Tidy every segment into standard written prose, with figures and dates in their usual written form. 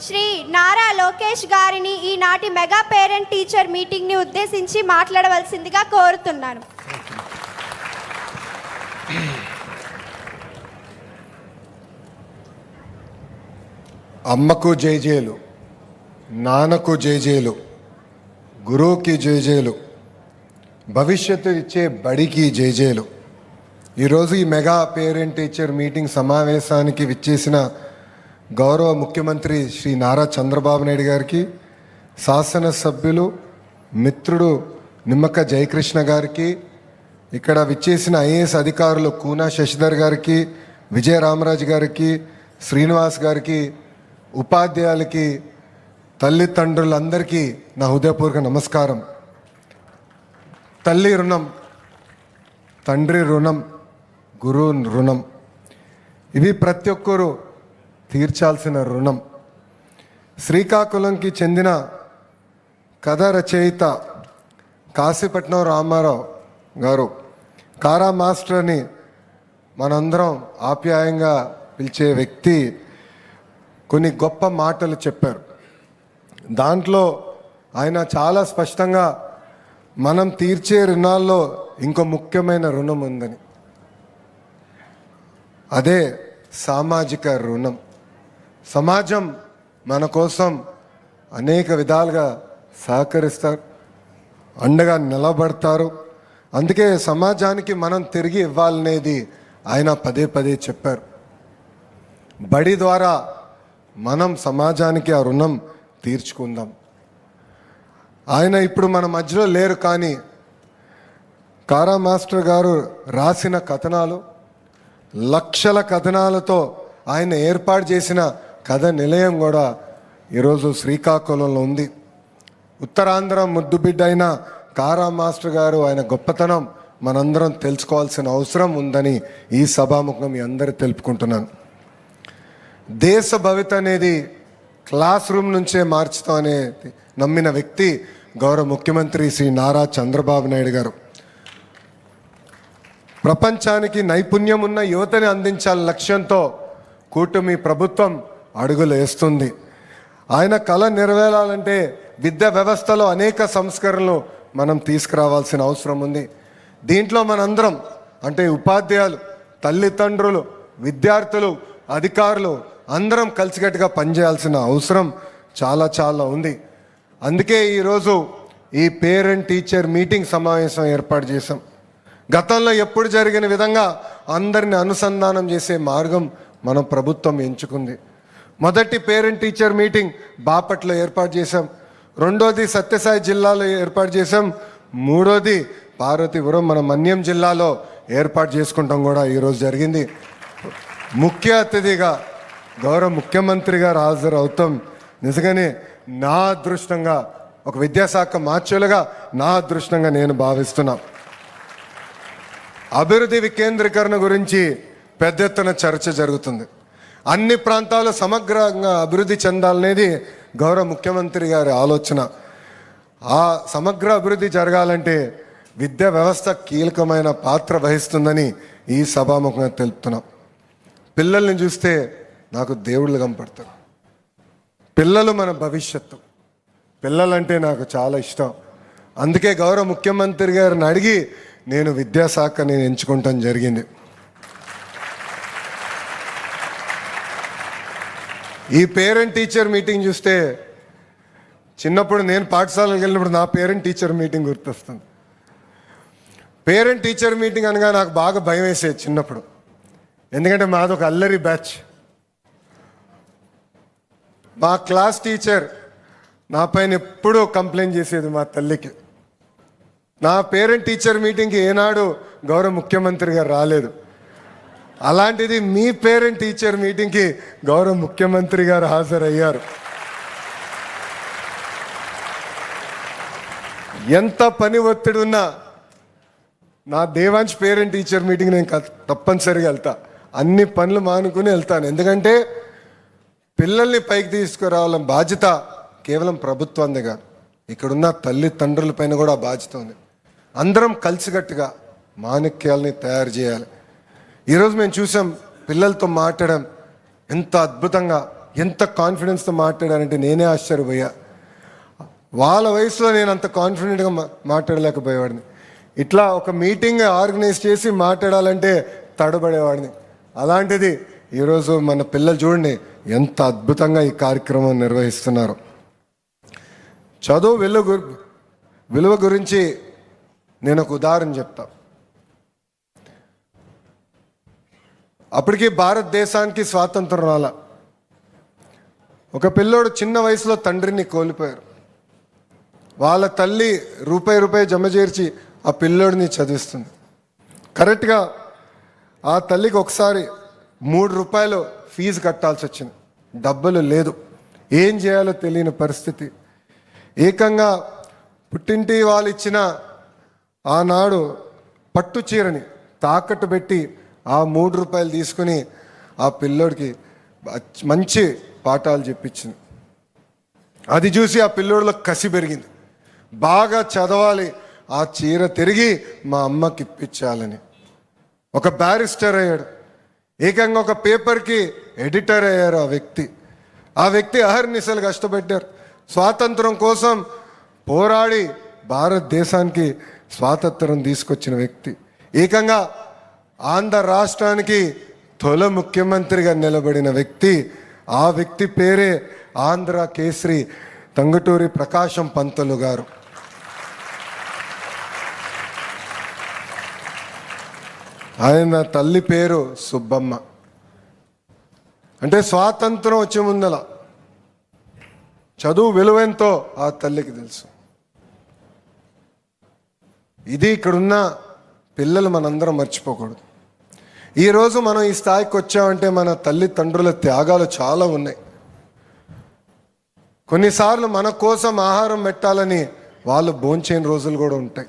శ్రీ నారా లోకేష్ గారిని ఈనాటి mega parent teacher మీటింగ్ని ఉద్దేశించి మాట్లాడవలసిందిగా కోరుతున్నాను. అమ్మకు జైజేలు, నాన్నకు జైజేలు, గురువుకి జైజేలు, భవిష్యత్తు ఇచ్చే బడికి జైజేలు. ఈరోజు ఈ మెగా పేరెంట్ టీచర్ మీటింగ్ సమావేశానికి విచ్చేసిన గౌరవ ముఖ్యమంత్రి శ్రీ నారా చంద్రబాబు నాయుడు గారికి, శాసనసభ్యులు మిత్రుడు నిమ్మక జయకృష్ణ గారికి, ఇక్కడ విచ్చేసిన ఐఏఎస్ అధికారులు కూనా శశిధర్ గారికి, విజయ రామరాజు గారికి, శ్రీనివాస్ గారికి, ఉపాధ్యాయులకి, తల్లిదండ్రులందరికీ నా హృదయపూర్వక నమస్కారం. తల్లి రుణం, తండ్రి రుణం, గురువు రుణం, ఇవి ప్రతి ఒక్కరూ తీర్చాల్సిన రుణం. శ్రీకాకుళంకి చెందిన కథ రచయిత కాశీపట్నం రామారావు గారు కారా మాస్టర్ని మనందరం ఆప్యాయంగా పిలిచే వ్యక్తి కొన్ని గొప్ప మాటలు చెప్పారు. దాంట్లో ఆయన చాలా స్పష్టంగా మనం తీర్చే రుణాల్లో ఇంకో ముఖ్యమైన రుణం ఉందని, అదే సామాజిక రుణం. సమాజం మన కోసం అనేక విధాలుగా సహకరిస్తారు, అండగా నిలబడతారు. అందుకే సమాజానికి మనం తిరిగి ఇవ్వాలనేది ఆయన పదే పదే చెప్పారు. బడి ద్వారా మనం సమాజానికి ఆ రుణం తీర్చుకుందాం. ఆయన ఇప్పుడు మన మధ్యలో లేరు, కానీ కారా మాస్టర్ గారు రాసిన కథనాలు, లక్షల కథనాలతో ఆయన ఏర్పాటు చేసిన కథ నిలయం కూడా ఈరోజు శ్రీకాకుళంలో ఉంది. ఉత్తరాంధ్ర ముద్దుబిడ్డ అయిన కారా మాస్టర్ గారు, ఆయన గొప్పతనం మనందరం తెలుసుకోవాల్సిన అవసరం ఉందని ఈ సభాముఖం మీ అందరూ తెలుపుకుంటున్నాను. దేశ భవిత అనేది క్లాస్ రూమ్ నుంచే మార్చుతాం అనేది నమ్మిన వ్యక్తి గౌరవ ముఖ్యమంత్రి శ్రీ నారా చంద్రబాబు నాయుడు గారు. ప్రపంచానికి నైపుణ్యం ఉన్న యువతని అందించాలని లక్ష్యంతో కూటమి ప్రభుత్వం అడుగులు వేస్తుంది. ఆయన కళ నెరవేరాలంటే విద్యా వ్యవస్థలో అనేక సంస్కరణలు మనం తీసుకురావాల్సిన అవసరం ఉంది. దీంట్లో మనందరం అంటే ఉపాధ్యాయులు, తల్లిదండ్రులు, విద్యార్థులు, అధికారులు అందరం కలిసికట్టుగా పనిచేయాల్సిన అవసరం చాలా చాలా ఉంది. అందుకే ఈరోజు ఈ పేరెంట్ టీచర్ మీటింగ్ సమావేశం ఏర్పాటు చేశాం. గతంలో ఎప్పుడు జరిగిన విధంగా అందరిని అనుసంధానం చేసే మార్గం మన ప్రభుత్వం ఎంచుకుంది. మొదటి పేరెంట్ టీచర్ మీటింగ్ బాపట్లో ఏర్పాటు చేశాం, రెండోది సత్యసాయి జిల్లాలో ఏర్పాటు చేశాం, మూడోది పార్వతీపురం మన మన్యం జిల్లాలో ఏర్పాటు చేసుకుంటాం కూడా ఈరోజు జరిగింది. ముఖ్య అతిథిగా గౌరవ ముఖ్యమంత్రి గారు హాజరవుతాం. నిజంగానే నా అదృష్టంగా, ఒక విద్యాశాఖ మార్చులుగా నా అదృష్టంగా నేను భావిస్తున్నా. అభివృద్ధి వికేంద్రీకరణ గురించి పెద్ద ఎత్తున చర్చ జరుగుతుంది. అన్ని ప్రాంతాలు సమగ్రంగా అభివృద్ధి చెందాలనేది గౌరవ ముఖ్యమంత్రి గారి ఆలోచన. ఆ సమగ్ర అభివృద్ధి జరగాలంటే విద్యా వ్యవస్థ కీలకమైన పాత్ర వహిస్తుందని ఈ సభాముఖంగా తెలుపుతున్నాం. పిల్లల్ని చూస్తే నాకు దేవుళ్ళు కనపడతారు. పిల్లలు మన భవిష్యత్తు. పిల్లలంటే నాకు చాలా ఇష్టం. అందుకే గౌరవ ముఖ్యమంత్రి గారిని అడిగి నేను విద్యాశాఖ ఎంచుకుంటాం జరిగింది. ఈ పేరెంట్ టీచర్ మీటింగ్ చూస్తే చిన్నప్పుడు నేను పాఠశాలకు వెళ్ళినప్పుడు నా పేరెంట్ టీచర్ మీటింగ్ గుర్తొస్తుంది. పేరెంట్ టీచర్ మీటింగ్ అనగా నాకు బాగా భయం వేసేది చిన్నప్పుడు. ఎందుకంటే మాది ఒక అల్లరి బ్యాచ్. మా క్లాస్ టీచర్ నా పైన ఎప్పుడూ కంప్లైంట్ చేసేది మా తల్లికి. నా పేరెంట్ టీచర్ మీటింగ్కి ఏనాడు గౌరవ ముఖ్యమంత్రి గారు రాలేదు. అలాంటిది మీ పేరెంట్ టీచర్ మీటింగ్కి గౌరవ ముఖ్యమంత్రి గారు హాజరయ్యారు. ఎంత పని ఒత్తిడి ఉన్నా నా దేవాంశ్ పేరెంట్ టీచర్ మీటింగ్ నేను తప్పనిసరిగా వెళ్తా. అన్ని పనులు మానుకుని వెళ్తాను. ఎందుకంటే పిల్లల్ని పైకి తీసుకురావాలని బాధ్యత కేవలం ప్రభుత్వందే కాదు, ఇక్కడున్న తల్లిదండ్రుల పైన కూడా బాధ్యత ఉంది. అందరం కలిసికట్టుగా మాణిక్యాలని తయారు చేయాలి. ఈరోజు మేము చూసాం పిల్లలతో మాట్లాడడం ఎంత అద్భుతంగా ఎంత కాన్ఫిడెన్స్తో మాట్లాడారంటే నేనే ఆశ్చర్యపోయా. వాళ్ళ వయసులో నేను అంత కాన్ఫిడెంట్గా మాట్లాడలేకపోయేవాడిని. ఇట్లా ఒక మీటింగ్ ఆర్గనైజ్ చేసి మాట్లాడాలంటే తడబడేవాడిని. అలాంటిది ఈరోజు మన పిల్లలు చూడండి ఎంత అద్భుతంగా ఈ కార్యక్రమం నిర్వహిస్తున్నారు. చదువు విలువ గురించి నేను ఒక ఉదాహరణ చెప్తా. అప్పటికి భారతదేశానికి స్వాతంత్రం రాల. ఒక పిల్లోడు చిన్న వయసులో తండ్రిని కోల్పోయారు. వాళ్ళ తల్లి రూపాయి జమ చేర్చి ఆ పిల్లోడిని చదివిస్తుంది. కరెక్ట్గా ఆ తల్లికి ఒకసారి 3 రూపాయలు ఫీజు కట్టాల్సి వచ్చింది. డబ్బులు లేదు, ఏం చేయాలో తెలియని పరిస్థితి. ఏకంగా పుట్టింటి వాళ్ళు ఇచ్చిన ఆనాడు పట్టు చీరని తాకట్టు పెట్టి ఆ 3 రూపాయలు తీసుకుని ఆ పిల్లోడికి మంచి పాఠాలు చెప్పించింది. అది చూసి ఆ పిల్లోడిలో కసి పెరిగింది. బాగా చదవాలి, ఆ చీర తిరిగి మా అమ్మకి ఇప్పించాలని. ఒక బ్యారిస్టర్ అయ్యాడు. ఏకంగా ఒక పేపర్కి ఎడిటర్ అయ్యారు ఆ వ్యక్తి అహర్నిశలు కష్టపెట్టారు. స్వాతంత్రం కోసం పోరాడి భారతదేశానికి స్వాతంత్రం తీసుకొచ్చిన వ్యక్తి. ఏకంగా ఆంధ్ర రాష్ట్రానికి తొలి ముఖ్యమంత్రిగా నిలబడిన వ్యక్తి. ఆ వ్యక్తి పేరే ఆంధ్ర కేసరి టంగుటూరి ప్రకాశం పంతులు గారు. ఆయన తల్లి పేరు సుబ్బమ్మ. అంటే స్వాతంత్రం వచ్చే ముందల చదువు విలువెంతో ఆ తల్లికి తెలుసు. ఇది ఇక్కడున్న పిల్లలు మనందరం మర్చిపోకూడదు. ఈరోజు మనం ఈ స్థాయికి వచ్చామంటే మన తల్లిదండ్రుల త్యాగాలు చాలా ఉన్నాయి. కొన్నిసార్లు మన కోసం ఆహారం పెట్టాలని వాళ్ళు భోంచేయని రోజులు కూడా ఉంటాయి.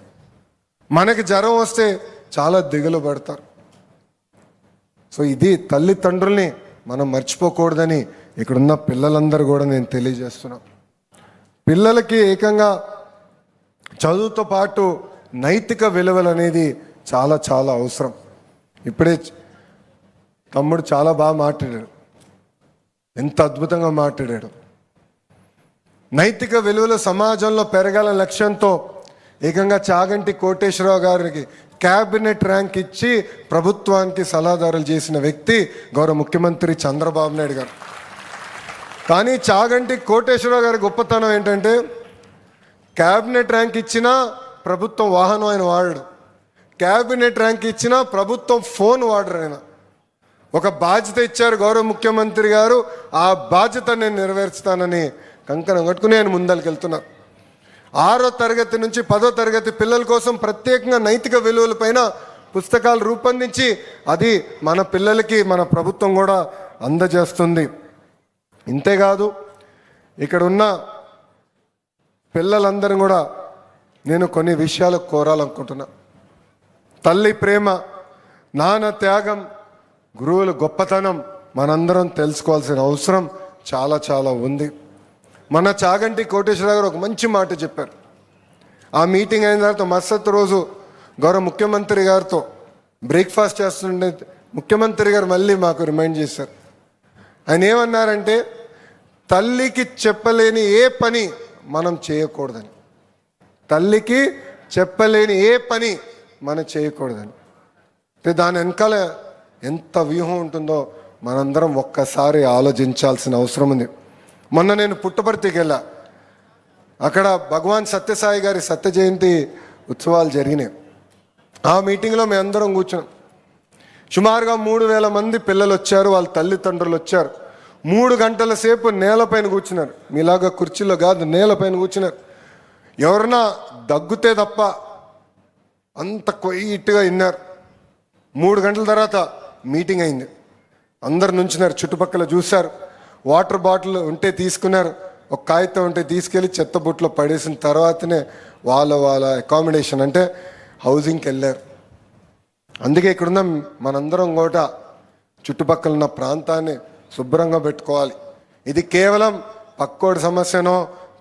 మనకి జ్వరం వస్తే చాలా దిగులు పడతారు. సో ఇది తల్లిదండ్రుల్ని మనం మర్చిపోకూడదని ఇక్కడున్న పిల్లలందరూ కూడా నేను తెలియజేస్తున్నా. పిల్లలకి ఏకంగా చదువుతో పాటు నైతిక విలువలు అనేది చాలా చాలా అవసరం. ఇప్పుడే తమ్ముడు చాలా బాగా మాట్లాడాడు, ఎంత అద్భుతంగా మాట్లాడాడు. నైతిక విలువలు సమాజంలో పెరగాలనే లక్ష్యంతో ఏకంగా చాగంటి కోటేశ్వరరావు గారికి క్యాబినెట్ ర్యాంక్ ఇచ్చి ప్రభుత్వానికి సలహాదారులు చేసిన వ్యక్తి గౌరవ ముఖ్యమంత్రి చంద్రబాబు నాయుడు గారు. కానీ చాగంటి కోటేశ్వరరావు గారి గొప్పతనం ఏంటంటే క్యాబినెట్ ర్యాంక్ ఇచ్చినా ప్రభుత్వం వాహనం ఆయన వాడడు, క్యాబినెట్ ర్యాంక్ ఇచ్చినా ప్రభుత్వం ఫోన్ వాడరు. ఆయన ఒక బాధ్యత ఇచ్చారు గౌరవ ముఖ్యమంత్రి గారు, ఆ బాధ్యత నేను నెరవేర్చుతానని కంకణం కట్టుకుని ఆయన ముందరికి వెళ్తున్నారు. 6వ తరగతి నుంచి 10వ తరగతి పిల్లల కోసం ప్రత్యేకంగా నైతిక విలువలపైన పుస్తకాలు రూపొందించి అది మన పిల్లలకి మన ప్రభుత్వం కూడా అందజేస్తుంది. ఇంతేకాదు ఇక్కడ ఉన్న పిల్లలందరూ కూడా నేను కొన్ని విషయాలు కోరాలనుకుంటున్నా. తల్లి ప్రేమ, నాన్న త్యాగం, గురువుల గొప్పతనం మనందరం తెలుసుకోవాల్సిన అవసరం చాలా చాలా ఉంది. మన చాగంటి కోటేశ్వరరావు గారు ఒక మంచి మాట చెప్పారు. ఆ మీటింగ్ అయిన తర్వాత మరుసటి రోజు గౌరవ ముఖ్యమంత్రి గారితో బ్రేక్ఫాస్ట్ చేస్తుండే ముఖ్యమంత్రి గారు మళ్ళీ మాకు రిమైండ్ చేశారు. ఆయన ఏమన్నారంటే తల్లికి చెప్పలేని ఏ పని మనం చేయకూడదని, తల్లికి చెప్పలేని ఏ పని మనం చేయకూడదని. అంటే దాని వెనకాల ఎంత వ్యూహం ఉంటుందో మనందరం ఒక్కసారి ఆలోచించాల్సిన అవసరం ఉంది. మొన్న నేను పుట్టపర్తికి వెళ్ళా. అక్కడ భగవాన్ సత్యసాయి గారి సత్య జయంతి ఉత్సవాలు జరిగినాయి. ఆ మీటింగ్లో మేము అందరం కూర్చున్నాం. సుమారుగా 3000 మంది పిల్లలు వచ్చారు, వాళ్ళ తల్లిదండ్రులు వచ్చారు. 3 గంటల సేపు నేలపైన కూర్చున్నారు. మీలాగా కుర్చీలో కాదు, నేలపైన కూర్చున్నారు. ఎవరన్నా దగ్గుతే తప్ప అంత కొయ్యిట్టుగా విన్నారు. 3 గంటల తర్వాత మీటింగ్ అయింది. అందరు నుంచున్నారు, చుట్టుపక్కల చూశారు. వాటర్ బాటిల్ ఉంటే తీసుకున్నారు, ఒక కాగితం ఉంటే తీసుకెళ్ళి చెత్తబుట్లో పడేసిన తర్వాతనే వాళ్ళ అకామిడేషన్ అంటే హౌసింగ్కి వెళ్ళారు. అందుకే ఇక్కడున్న మనందరం కూడా చుట్టుపక్కల ఉన్న ప్రాంతాన్ని శుభ్రంగా పెట్టుకోవాలి. ఇది కేవలం పక్కోడి సమస్యనో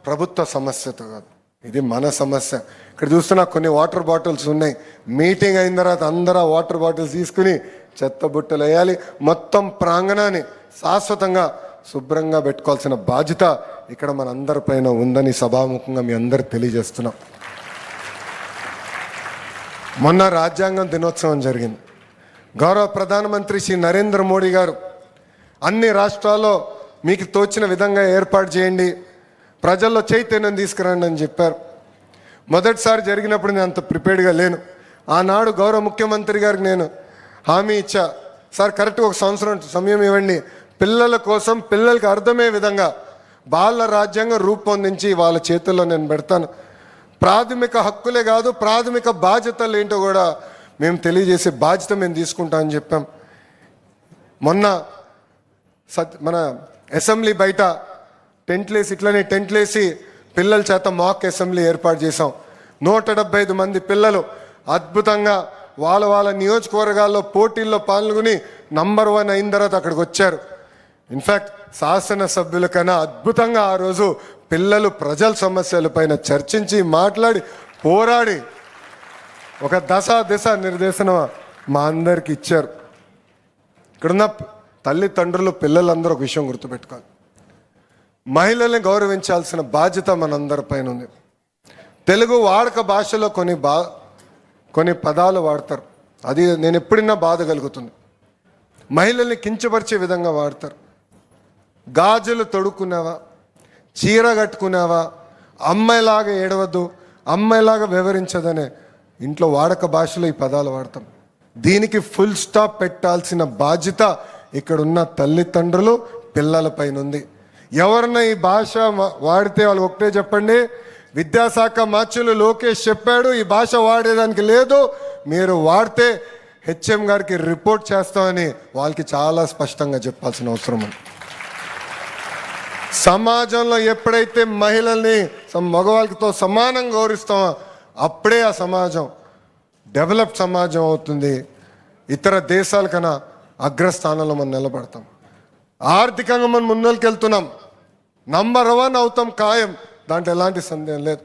ప్రభుత్వ సమస్యతో కాదు, ఇది మన సమస్య. ఇక్కడ చూస్తున్నా కొన్ని వాటర్ బాటిల్స్ ఉన్నాయి. మీటింగ్ అయిన తర్వాత అందరూ వాటర్ బాటిల్స్ తీసుకుని చెత్త బుట్టలు వేయాలి. మొత్తం ప్రాంగణాన్ని శాశ్వతంగా శుభ్రంగా పెట్టుకోవాల్సిన బాధ్యత ఇక్కడ మన అందరిపైన ఉందని సభాముఖంగా మీ అందరు తెలియజేస్తున్నాం. మొన్న రాజ్యాంగం దినోత్సవం జరిగింది. గౌరవ ప్రధానమంత్రి శ్రీ నరేంద్ర మోడీ గారు అన్ని రాష్ట్రాల్లో మీకు తోచిన విధంగా ఏర్పాటు చేయండి, ప్రజల్లో చైతన్యం తీసుకురండి అని చెప్పారు. మొదటిసారి జరిగినప్పుడు నేను అంత ప్రిపేర్డ్గా లేను. ఆనాడు గౌరవ ముఖ్యమంత్రి గారికి నేను హామీ ఇచ్చా, సార్ కరెక్ట్గా 1 సంవత్సరం సమయం ఇవ్వండి, పిల్లల కోసం పిల్లలకి అర్థమయ్యే విధంగా బాల రాజ్యాంగం రూపొందించి వాళ్ళ చేతుల్లో నేను పెడతాను. ప్రాథమిక హక్కులే కాదు, ప్రాథమిక బాధ్యతలు ఏంటో కూడా మేము తెలియజేసే బాధ్యత మేము తీసుకుంటామని చెప్పాం. మొన్న మన అసెంబ్లీ బయట ఇట్లనే టెంట్లేసి పిల్లల చేత మాక్ అసెంబ్లీ ఏర్పాటు చేశాం. 175 మంది పిల్లలు అద్భుతంగా వాళ్ళ నియోజకవర్గాల్లో పోటీల్లో పాల్గొని నంబర్ 1 అయిన తర్వాత అక్కడికి వచ్చారు. ఇన్ఫ్యాక్ట్ శాసనసభ్యుల కన్నా అద్భుతంగా ఆ రోజు పిల్లలు ప్రజల సమస్యలపైన చర్చించి మాట్లాడి పోరాడి ఒక దిశ నిర్దేశనం మా అందరికి ఇచ్చారు. ఇక్కడున్న తల్లిదండ్రులు పిల్లలందరూ ఒక విషయం గుర్తుపెట్టుకోవాలి, మహిళల్ని గౌరవించాల్సిన బాధ్యత మనందరిపైన ఉంది. తెలుగు వాడక భాషలో కొన్ని పదాలు వాడతారు, అది నేను ఎప్పుడైనా బాధ కలుగుతుంది. మహిళల్ని కించపరిచే విధంగా వాడతారు. గాజులు తొడుక్కున్నావా, చీర కట్టుకున్నావా, అమ్మాయిలాగా ఏడవద్దు, అమ్మాయిలాగా వివరించదనే ఇంట్లో వాడక భాషలో ఈ పదాలు వాడతాం. దీనికి ఫుల్ స్టాప్ పెట్టాల్సిన బాధ్యత ఇక్కడున్న తల్లిదండ్రులు పిల్లలపైన ఉంది. ఎవరన్నా ఈ భాష వాడితే వాళ్ళు ఒకటే చెప్పండి, విద్యాశాఖ మంత్రులు లోకేష్ చెప్పాడు ఈ భాష వాడేదానికి లేదు, మీరు వాడితే హెచ్ఎం గారికి రిపోర్ట్ చేస్తామని వాళ్ళకి చాలా స్పష్టంగా చెప్పాల్సిన అవసరం ఉంది. సమాజంలో ఎప్పుడైతే మహిళల్ని మగవాళ్ళతో సమానంగా గౌరవిస్తామో అప్పుడే ఆ సమాజం డెవలప్డ్ సమాజం అవుతుంది. ఇతర దేశాల కన్నా అగ్రస్థానంలో మనం నిలబడతాం. ఆర్థికంగా మనం ముందరికి వెళ్తున్నాం, నంబర్ 1 అవుతాం ఖాయం, దాంట్లో ఎలాంటి సందేహం లేదు.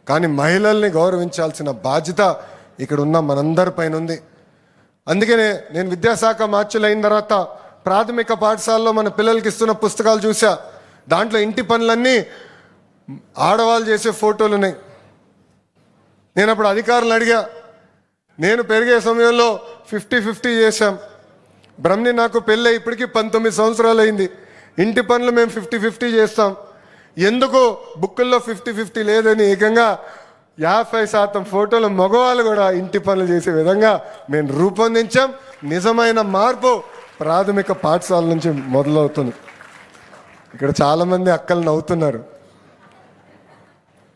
కానీ మహిళల్ని గౌరవించాల్సిన బాధ్యత ఇక్కడ ఉన్న మనందరిపైన ఉంది. అందుకనే నేను విద్యాశాఖ మార్చులు అయిన తర్వాత ప్రాథమిక పాఠశాలలో మన పిల్లలకి ఇస్తున్న పుస్తకాలు చూసా, దాంట్లో ఇంటి పనులన్నీ ఆడవాళ్ళు చేసే ఫోటోలు ఉన్నాయి. నేను అప్పుడు అధికారులను అడిగా, నేను పెరిగే సమయంలో 50-50 చేశాం. బ్రహ్మని నాకు పెళ్ళి ఇప్పటికీ 19 సంవత్సరాలు అయింది. ఇంటి పనులు మేము 50-50 చేస్తాం, ఎందుకు బుక్కుల్లో 50-50 లేదని ఏకంగా 50% ఫోటోలు మగవాళ్ళు కూడా ఇంటి పనులు చేసే విధంగా మేము రూపొందించాం. నిజమైన మార్పు ప్రాథమిక పాఠశాల నుంచి మొదలవుతుంది. ఇక్కడ చాలామంది అక్కలు నవ్వుతున్నారు.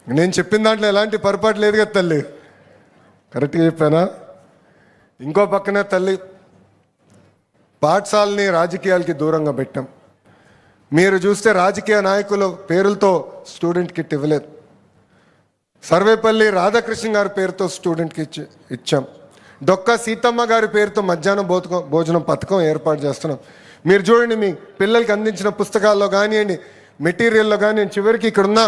నేను చెప్పిన దాంట్లో ఎలాంటి పొరపాటు లేదు కదా తల్లి, కరెక్ట్గా చెప్పానా? ఇంకో పక్కనే తల్లి, పాఠశాలని రాజకీయాలకి దూరంగా పెట్టాం. మీరు చూస్తే రాజకీయ నాయకుల పేరులతో స్టూడెంట్ కిట్ ఇవ్వలేదు. సర్వేపల్లి రాధాకృష్ణ గారి పేరుతో స్టూడెంట్కి ఇచ్చాం. డొక్కా సీతమ్మ గారి పేరుతో మధ్యాహ్నం భోజనం పథకం ఏర్పాటు చేస్తున్నాం. మీరు చూడండి, మీ పిల్లలకి అందించిన పుస్తకాల్లో కానివ్వండి, మెటీరియల్లో కానివ్వండి, చివరికి ఇక్కడున్న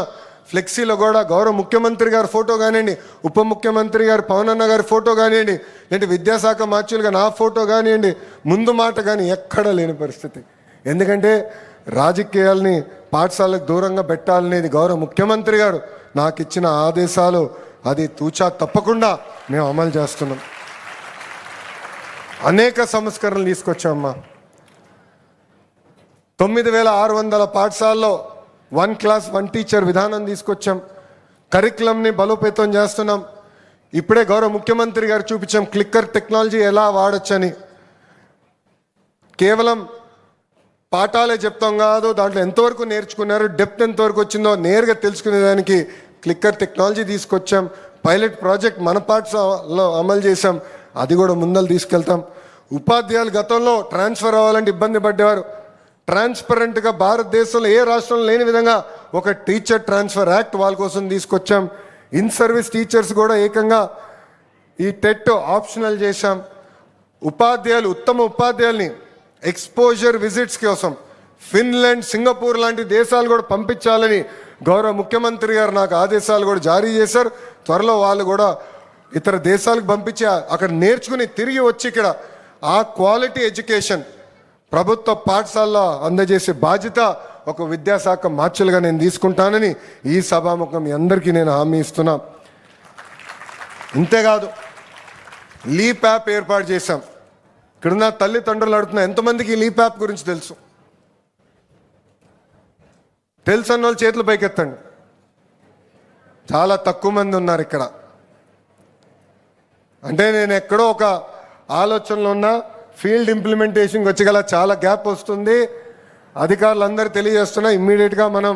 ఫ్లెక్సీలో కూడా గౌరవ ముఖ్యమంత్రి గారి ఫోటో కానివ్వండి, ఉప ముఖ్యమంత్రి గారు పవన్ అన్న గారి ఫోటో కానివ్వండి, లేదంటే విద్యాశాఖ మార్చులుగా నా ఫోటో కానివ్వండి, ముందు మాట కానీ ఎక్కడా లేని పరిస్థితి. ఎందుకంటే రాజకీయాల్ని పాఠశాలకు దూరంగా పెట్టాలనేది గౌరవ ముఖ్యమంత్రి గారు నాకు ఇచ్చిన ఆదేశాలు, అది తూచా తప్పకుండా మేము అమలు చేస్తున్నాం. అనేక సంస్కరణలు తీసుకొచ్చామమ్మా. 9600 పాఠశాలలో 1 క్లాస్ 1 టీచర్ విధానం తీసుకొచ్చాం. కరికులంని బలోపేతం చేస్తున్నాం. ఇప్పుడే గౌరవ ముఖ్యమంత్రి గారు చూపించాం క్లిక్కర్ టెక్నాలజీ ఎలా వాడచ్చని. కేవలం పాఠాలే చెప్తాం కాదు, దాంట్లో ఎంతవరకు నేర్చుకున్నారు, డెప్త్ ఎంతవరకు వచ్చిందో నేరుగా తెలుసుకునేదానికి క్లిక్కర్ టెక్నాలజీ తీసుకొచ్చాం. పైలట్ ప్రాజెక్ట్ మన పాఠశాలలో అమలు చేశాం, అది కూడా ముందలు తీసుకెళ్తాం. ఉపాధ్యాయులు గతంలో ట్రాన్స్ఫర్ అవ్వాలంటే ఇబ్బంది పడ్డేవారు. ట్రాన్స్పరెంట్గా భారతదేశంలో ఏ రాష్ట్రంలో లేని విధంగా ఒక టీచర్ ట్రాన్స్ఫర్ యాక్ట్ వాళ్ళ కోసం తీసుకొచ్చాం. ఇన్ సర్వీస్ టీచర్స్ కూడా ఏకంగా ఈ టెట్ ఆప్షనల్ చేశాం. ఉత్తమ ఉపాధ్యాయుల్ని ఎక్స్పోజర్ విజిట్స్ కోసం ఫిన్లాండ్, సింగపూర్ లాంటి దేశాలు కూడా పంపించాలని గౌరవ ముఖ్యమంత్రి గారు నాకు ఆదేశాలు కూడా జారీ చేశారు. త్వరలో వాళ్ళు కూడా ఇతర దేశాలకు పంపించి అక్కడ నేర్చుకుని తిరిగి వచ్చి ఇక్కడ ఆ క్వాలిటీ ఎడ్యుకేషన్ ప్రభుత్వ పాఠశాలలో అందజేసే బాధ్యత ఒక విద్యాశాఖ మార్చులుగా నేను తీసుకుంటానని ఈ సభాముఖం మీ అందరికీ నేను హామీ ఇస్తున్నా. ఇంతేకాదు లీప్ యాప్ ఏర్పాటు చేశాం. ఇక్కడున్న తల్లిదండ్రులు అడుగుతున్నా, ఎంతమందికి ఈ లీప్ యాప్ గురించి తెలుసు? తెలుసు అన్న వాళ్ళు చేతులు పైకెత్తండి. చాలా తక్కువ మంది ఉన్నారు ఇక్కడ. అంటే నేను ఎక్కడో ఒక ఆలోచనలో ఉన్న ఫీల్డ్ ఇంప్లిమెంటేషన్కి వచ్చి చాలా గ్యాప్ వస్తుంది. అధికారులందరూ తెలియజేస్తున్నా, ఇమ్మీడియట్గా మనం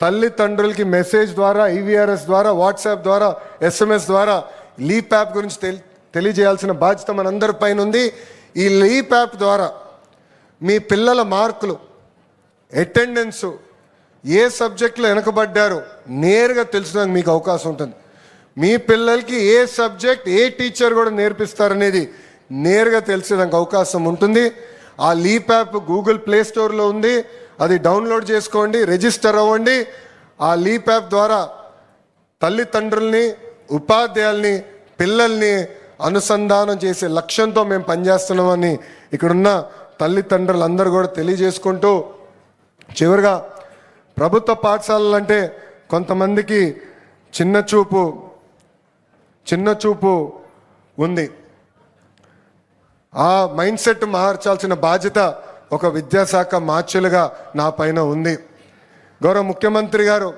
తల్లిదండ్రులకి మెసేజ్ ద్వారా, ఈవీఆర్ఎస్ ద్వారా, వాట్సాప్ ద్వారా, ఎస్ఎంఎస్ ద్వారా లీప్ యాప్ గురించి తెలియజేయాల్సిన బాధ్యత మనందరి పైన ఉంది. ఈ లీప్ యాప్ ద్వారా మీ పిల్లల మార్కులు, అటెండెన్సు, ఏ సబ్జెక్టులో వెనకబడ్డారు నేరుగా తెలుసుకోవడానికి మీకు అవకాశం ఉంటుంది. మీ పిల్లలకి ఏ సబ్జెక్ట్, ఏ టీచర్ కూడా నేర్పిస్తారనేది నేరుగా తెలిసేదానికి అవకాశం ఉంటుంది. ఆ లీప్ యాప్ గూగుల్ ప్లే స్టోర్లో ఉంది. అది డౌన్లోడ్ చేసుకోండి, రిజిస్టర్ అవ్వండి. ఆ లీప్ యాప్ ద్వారా తల్లిదండ్రుల్ని, ఉపాధ్యాయుల్ని, పిల్లల్ని అనుసంధానం చేసే లక్ష్యంతో మేము పనిచేస్తున్నామని ఇక్కడున్న తల్లిదండ్రులందరూ కూడా తెలియజేసుకుంటూ, చివరిగా ప్రభుత్వ పాఠశాలలు అంటే కొంతమందికి చిన్న చూపు ఉంది. ఆ మైండ్ సెట్ మార్చాల్సిన బాధ్యత ఒక విద్యాశాఖ మార్చులుగా నా పైన ఉంది. గౌరవ ముఖ్యమంత్రి గారు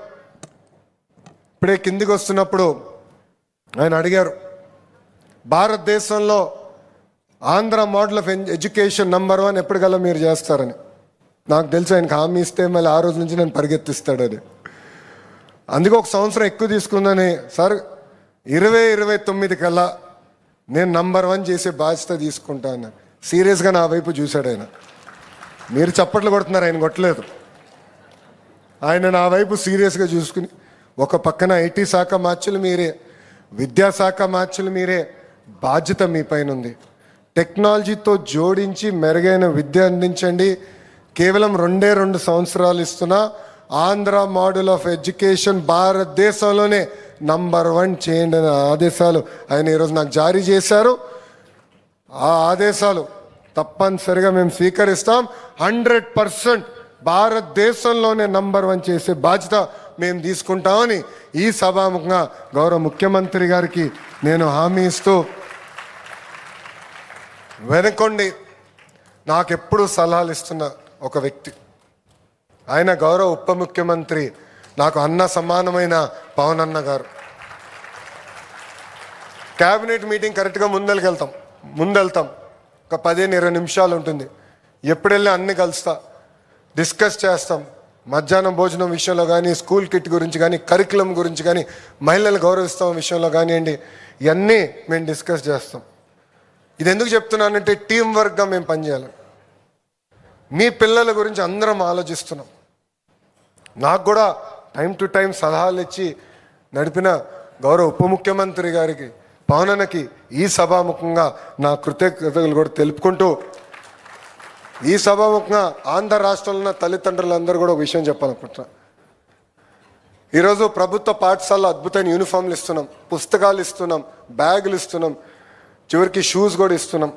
ఇప్పుడే కిందికి వస్తున్నప్పుడు ఆయన అడిగారు, భారతదేశంలో Andhra model of education number 1 ఎప్పటికల్లా మీరు చేస్తారని. నాకు తెలుసు ఆయనకు హామీ ఇస్తే మళ్ళీ ఆ రోజు నుంచి నేను పరిగెత్తిస్తాడని. అందుకే ఒక సంవత్సరం ఎక్కువ తీసుకుందని. సార్ 2029 కల్లా నేను నంబర్ 1 చేసే బాధ్యత తీసుకుంటాను. సీరియస్గా నా వైపు చూశాడు ఆయన. మీరు చప్పట్లు కొడుతున్నారు, ఆయన కొట్టలేదు. ఆయన నా వైపు సీరియస్గా చూసుకుని, ఒక పక్కన ఐటీ శాఖ మార్చులు మీరే, విద్యాశాఖ మార్చులు మీరే, బాధ్యత మీ పైన ఉంది. టెక్నాలజీతో జోడించి మెరుగైన విద్య అందించండి. కేవలం 2 సంవత్సరాలు ఇస్తున్నా ఆంధ్ర మోడల్ ఆఫ్ ఎడ్యుకేషన్ భారతదేశంలోనే నంబర్ 1 చేయండి అనే ఆదేశాలు ఆయన ఈరోజు నాకు జారీ చేశారు. ఆ ఆదేశాలు తప్పనిసరిగా మేము స్వీకరిస్తాం. 100% భారతదేశంలోనే నంబర్ 1 చేసే బాధ్యత మేము తీసుకుంటామని ఈ సభాముఖంగా గౌరవ ముఖ్యమంత్రి గారికి నేను హామీ ఇస్తూ, వెనకొండి నాకెప్పుడు సలహాలు ఇస్తున్న ఒక వ్యక్తి, ఆయన గౌరవ ఉప ముఖ్యమంత్రి, నాకు అన్న సమానమైన పవన్ అన్న గారు. క్యాబినెట్ మీటింగ్ కరెక్ట్గా ముందెళ్తాం. ఒక 15-20 నిమిషాలు ఉంటుంది. ఎప్పుడు వెళ్ళి అన్ని కలుస్తా, డిస్కస్ చేస్తాం. మధ్యాహ్నం భోజనం విషయంలో కానీ, స్కూల్ కిట్ గురించి కానీ, కరికులం గురించి కానీ, మహిళలు గౌరవిస్తాం విషయంలో కానివ్వండి, ఇవన్నీ మేము డిస్కస్ చేస్తాం. ఇది ఎందుకు చెప్తున్నానంటే టీం వర్క్గా మేము పనిచేయాలి. మీ పిల్లల గురించి అందరం ఆలోచిస్తున్నాం. నాకు కూడా టైం టు టైం సలహాలు ఇచ్చి నడిపిన గౌరవ ఉప ముఖ్యమంత్రి గారికి, పవనన్నకి ఈ సభాముఖంగా నా కృతజ్ఞతలు కూడా తెలుపుకుంటూ, ఈ సభాముఖంగా ఆంధ్ర రాష్ట్రంలో ఉన్న తల్లిదండ్రులందరూ కూడా ఒక విషయం చెప్పాలనుకుంటున్నా. ఈరోజు ప్రభుత్వ పాఠశాలలో అద్భుతమైన యూనిఫామ్లు ఇస్తున్నాం, పుస్తకాలు ఇస్తున్నాం, బ్యాగులు ఇస్తున్నాం, చివరికి షూస్ కూడా ఇస్తున్నాం.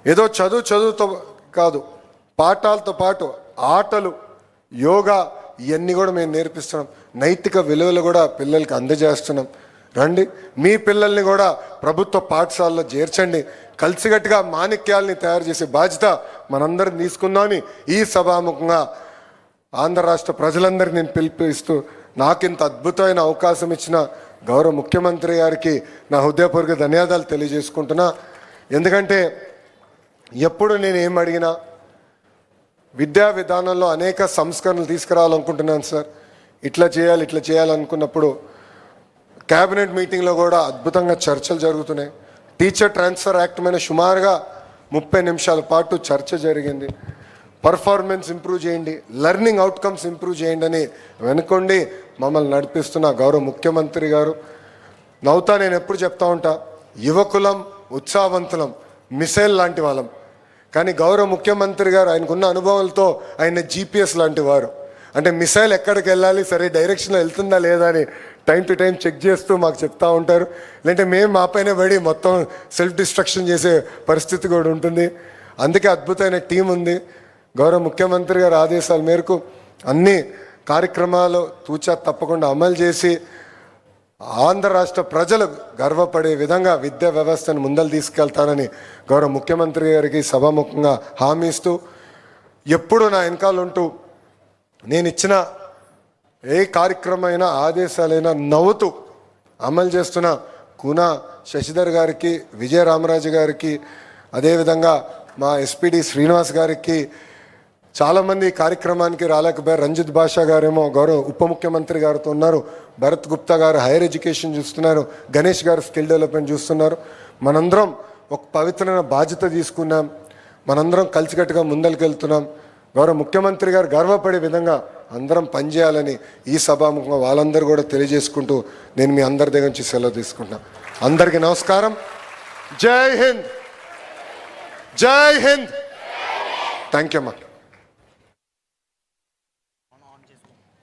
ఏదో చదువుతో కాదు, పాఠాలతో పాటు ఆటలు, యోగా, ఇవన్నీ కూడా మేము నేర్పిస్తున్నాం. నైతిక విలువలు కూడా పిల్లలకి అందజేస్తున్నాం. రండి, మీ పిల్లల్ని కూడా ప్రభుత్వ పాఠశాలలో చేర్చండి. కలిసిగట్టుగా మాణిక్యాలని తయారు చేసే బాధ్యత మనందరం తీసుకుందామని ఈ సభాముఖంగా ఆంధ్ర రాష్ట్ర ప్రజలందరికీ నేను పిలుపునిస్తూ, నాకింత అద్భుతమైన అవకాశం ఇచ్చిన గౌరవ ముఖ్యమంత్రి గారికి నా హృదయపూర్వక ధన్యవాదాలు తెలియజేసుకుంటున్నా. ఎందుకంటే ఎప్పుడు నేను ఏం అడిగినా విద్యా విధానంలో అనేక సంస్కరణలు తీసుకురావాలనుకుంటున్నాను సార్. ఇట్లా చేయాలనుకున్నప్పుడు క్యాబినెట్ మీటింగ్లో కూడా అద్భుతంగా చర్చలు జరుగుతున్నాయి. టీచర్ ట్రాన్స్ఫర్ యాక్ట్ మీద సుమారుగా 30 నిమిషాల పాటు చర్చ జరిగింది. పర్ఫార్మెన్స్ ఇంప్రూవ్ చేయండి, లెర్నింగ్ అవుట్కమ్స్ ఇంప్రూవ్ చేయండి అని వెనుకొండి మమ్మల్ని నడిపిస్తున్న గౌరవ ముఖ్యమంత్రి గారు. నవ్వుతా నేను ఎప్పుడు చెప్తా ఉంటా, యువకులం, ఉత్సాహవంతులం, మిసైల్ లాంటి వాళ్ళం. కానీ గౌరవ ముఖ్యమంత్రి గారు ఆయనకున్న అనుభవాలతో ఆయన జీపీఎస్ లాంటి వారు. అంటే మిసైల్ ఎక్కడికి వెళ్ళాలి, సరే డైరెక్షన్లో వెళ్తుందా లేదా అని టైం టు టైం చెక్ చేస్తూ మాకు చెప్తా ఉంటారు. లేదంటే మేము మా పైన పడి మొత్తం సెల్ఫ్ డిస్ట్రక్షన్ చేసే పరిస్థితి కూడా ఉంటుంది. అందుకే అద్భుతమైన టీం ఉంది. గౌరవ ముఖ్యమంత్రి గారి ఆదేశాల మేరకు అన్ని కార్యక్రమాలు తూచా తప్పకుండా అమలు చేసి ఆంధ్ర రాష్ట్ర ప్రజలు గర్వపడే విధంగా విద్యా వ్యవస్థను ముందలు తీసుకెళ్తానని గౌరవ ముఖ్యమంత్రి గారికి సభాముఖంగా హామీ ఇస్తూ, ఎప్పుడు నా వెనకాల ఉంటూ నేను ఇచ్చిన ఏ కార్యక్రమమైనా ఆదేశాలైనా నవ్వుతూ అమలు చేస్తున్న కూనా శశిధర్ గారికి, విజయ రామరాజు గారికి, అదేవిధంగా మా ఎస్పీడి శ్రీనివాస్ గారికి, చాలామంది ఈ కార్యక్రమానికి రాలేకపోయారు. రంజిత్ బాషా గారేమో గౌరవ ఉప ముఖ్యమంత్రి గారితో ఉన్నారు, భరత్ గుప్తా గారు హైయర్ ఎడ్యుకేషన్ చూస్తున్నారు, గణేష్ గారు స్కిల్ డెవలప్మెంట్ చూస్తున్నారు. మనందరం ఒక పవిత్రమైన బాధ్యత తీసుకున్నాం, మనందరం కలిసికట్టుగా ముందరికెళ్తున్నాం. గౌరవ ముఖ్యమంత్రి గారు గర్వపడే విధంగా అందరం పనిచేయాలని ఈ సభాముఖంగా వాళ్ళందరూ కూడా తెలియజేసుకుంటూ నేను మీ అందరి దగ్గర నుంచి సెలవు తీసుకుంటున్నాను. అందరికీ నమస్కారం. జై హింద్, జై హింద్. థ్యాంక్ యూ అమ్మా.